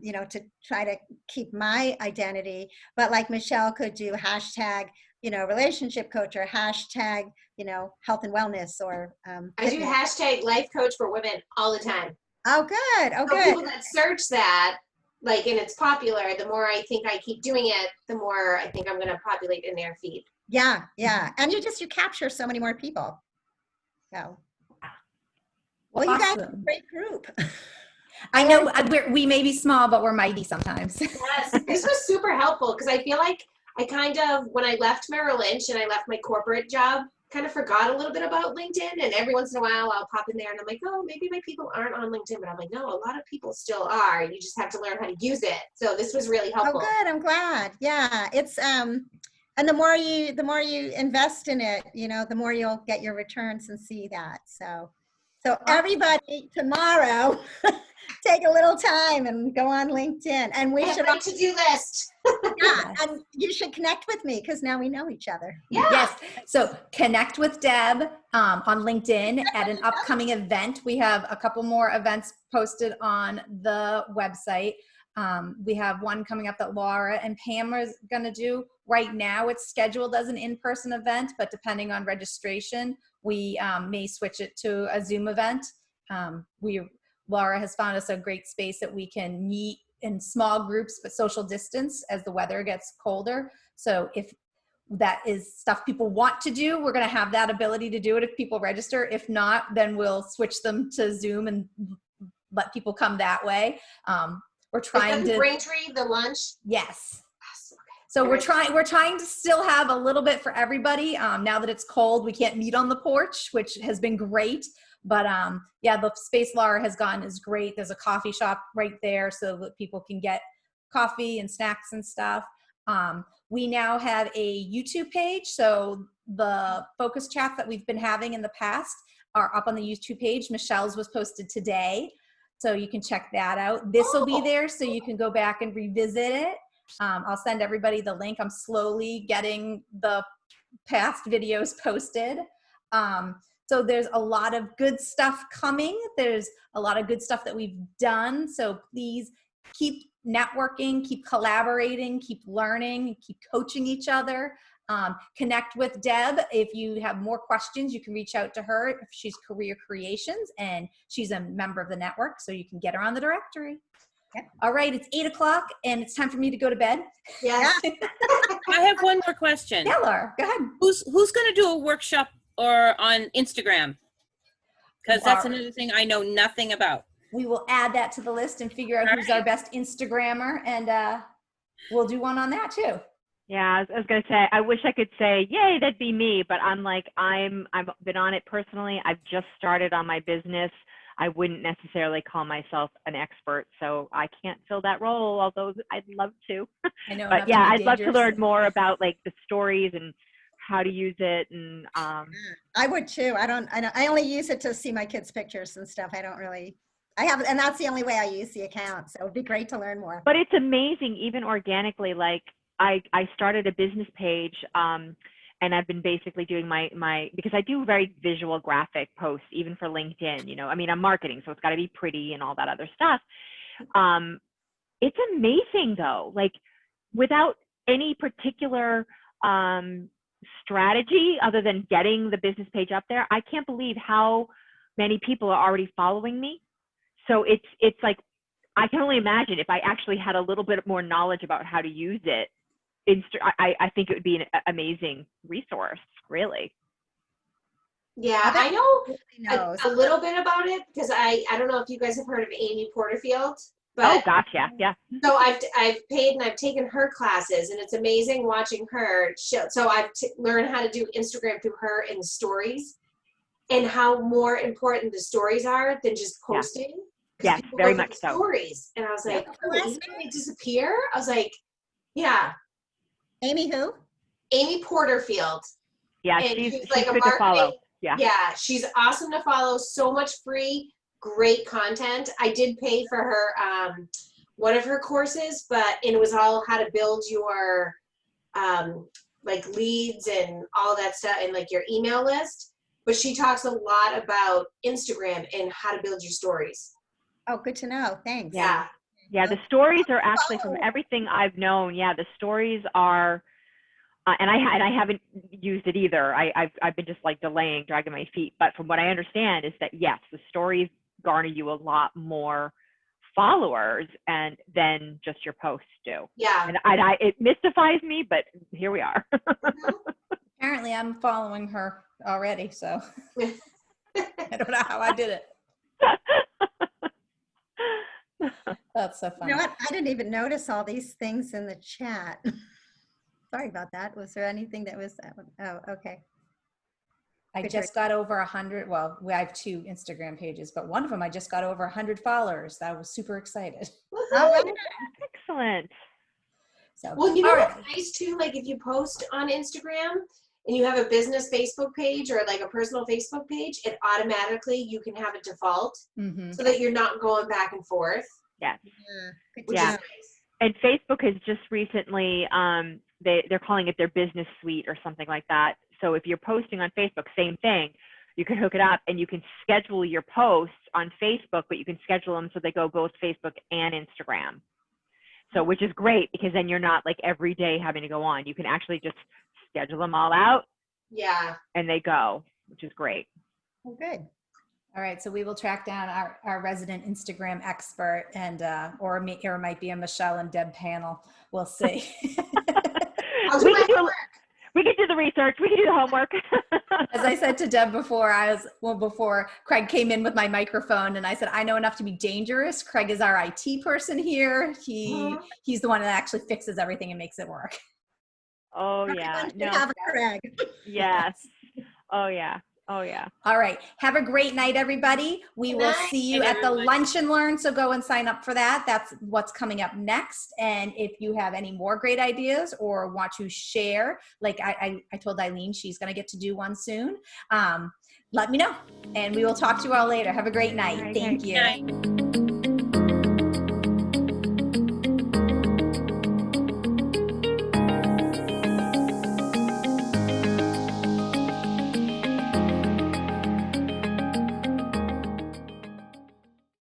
you know, to try to keep my identity. But like Michelle could do hashtag, you know, relationship coach or hashtag, you know, health and wellness or I do hashtag life coach for women all the time. Oh, good. Oh, so good. People that search that, like, and it's popular, the more I think I keep doing it, the more I think I'm going to populate in their feed. Yeah. Yeah. And you capture so many more people. So. Well, you guys are a great group. I know we may be small, but we're mighty sometimes. Yes, this was super helpful because I feel like I kind of, when I left Merrill Lynch and I left my corporate job, kind of forgot a little bit about LinkedIn. And every once in a while I'll pop in there and I'm like, oh, maybe my people aren't on LinkedIn. But I'm like, no, a lot of people still are. You just have to learn how to use it. So this was really helpful. Oh, good. I'm glad. Yeah. It's, and the more you invest in it, you know, the more you'll get your returns and see that. So everybody tomorrow, take a little time and go on LinkedIn. And we should have a to-do list. Yeah, and you should connect with me because now we know each other. Yeah. Yes. So connect with Deb on LinkedIn at an upcoming event. We have a couple more events posted on the website. We have one coming up that Laura and Pam are going to do. Right now it's scheduled as an in-person event, but depending on registration, we may switch it to a Zoom event. Laura has found us a great space that we can meet in small groups, but social distance as the weather gets colder. So if that is stuff people want to do, we're going to have that ability to do it if people register. If not, then we'll switch them to Zoom and let people come that way. We're trying to Braintree, the lunch. Yes. So we're trying to still have a little bit for everybody. Now that it's cold, we can't meet on the porch, which has been great. But yeah, the space Laura has gotten is great. There's a coffee shop right there so that people can get coffee and snacks and stuff. We now have a YouTube page. So the focus chats that we've been having in the past are up on the YouTube page. Michelle's was posted today, so you can check that out. This will be there, so you can go back and revisit it. I'll send everybody the link. I'm slowly getting the past videos posted. So there's a lot of good stuff coming. There's a lot of good stuff that we've done. So please keep networking, keep collaborating, keep learning, keep coaching each other. Connect with Deb. If you have more questions, you can reach out to her. She's Career Creations, and she's a member of the network, so you can get her on the directory. Yep. All right, it's 8 o'clock, and it's time for me to go to bed. Yeah. I have one more question. Yeah, Laura, go ahead. Who's going to do a workshop or on Instagram? Because that's another thing I know nothing about. We will add that to the list and figure out who's our best Instagrammer, and we'll do one on that too. Yeah, I was going to say, I wish I could say, yay, that'd be me, but I'm like, I've been on it personally. I've just started on my business. I wouldn't necessarily call myself an expert, so I can't fill that role, although I'd love to. I know. But yeah, I'd love to learn more about like the stories and how to use it. And I would too. I only use it to see my kids' pictures and stuff. And that's the only way I use the account. So it'd be great to learn more. But it's amazing, even organically. Like I started a business page, and I've been basically doing my because I do very visual graphic posts, even for LinkedIn, you know, I mean, I'm marketing, so it's got to be pretty and all that other stuff. It's amazing though, like without any particular strategy other than getting the business page up there, I can't believe how many people are already following me. So it's like, I can only imagine if I actually had a little bit more knowledge about how to use it. I think it would be an amazing resource, really. Yeah, I know a little bit about it because I don't know if you guys have heard of Amy Porterfield. But oh gosh, yeah. So I've paid and I've taken her classes, and it's amazing watching her. So I've learned how to do Instagram through her and stories, and how more important the stories are than just posting. Yeah. Yes, very much so. Stories, and I was like, oh, even when they disappear, I was like, yeah. Amy who? Amy Porterfield. Yeah, and she's like good to follow. Yeah, she's awesome to follow. So much free, great content. I did pay for her one of her courses, and it was all how to build your like leads and all that stuff, and like your email list. But she talks a lot about Instagram and how to build your stories. Oh, good to know. Thanks. Yeah. Yeah, the stories are actually, from everything I've known, the stories are, and I haven't used it either. I've been just like delaying, dragging my feet. But from what I understand is that, yes, the stories garner you a lot more followers than just your posts do. Yeah. And it mystifies me, but here we are. Apparently I'm following her already, so I don't know how I did it. That's so funny. You know what? I didn't even notice all these things in the chat. Sorry about that. Was there anything that was, oh, okay. I just got over 100. Well, I have 2 Instagram pages, but one of them I just got over 100 followers. I was super excited. Oh, excellent. So, well, you know what's nice too? Like if you post on Instagram and you have a business Facebook page or like a personal Facebook page, it automatically, you can have a default so that you're not going back and forth. Yes. Which is nice. And Facebook has just recently, they're calling it their business suite or something like that. So if you're posting on Facebook, same thing, you can hook it up and you can schedule your posts on Facebook, but you can schedule them so they go both Facebook and Instagram. So, which is great because then you're not like every day having to go on. You can actually just schedule them all out. Yeah. And they go, which is great. Oh, good. All right, so we will track down our resident Instagram expert, and or it might be a Michelle and Deb panel. We'll see. We can do the research. We can do the homework. As I said to Deb before, before Craig came in with my microphone, and I said, I know enough to be dangerous. Craig is our IT person here. He's the one that actually fixes everything and makes it work. Oh yeah. No. Craig. Yes. Oh yeah. Oh yeah. All right. Have a great night, everybody. We will see you at the Lunch and Learn. So go and sign up for that. That's what's coming up next. And if you have any more great ideas or want to share, like I told Eileen, she's going to get to do one soon. Let me know, and we will talk to you all later. Have a great night. Thank you. Night.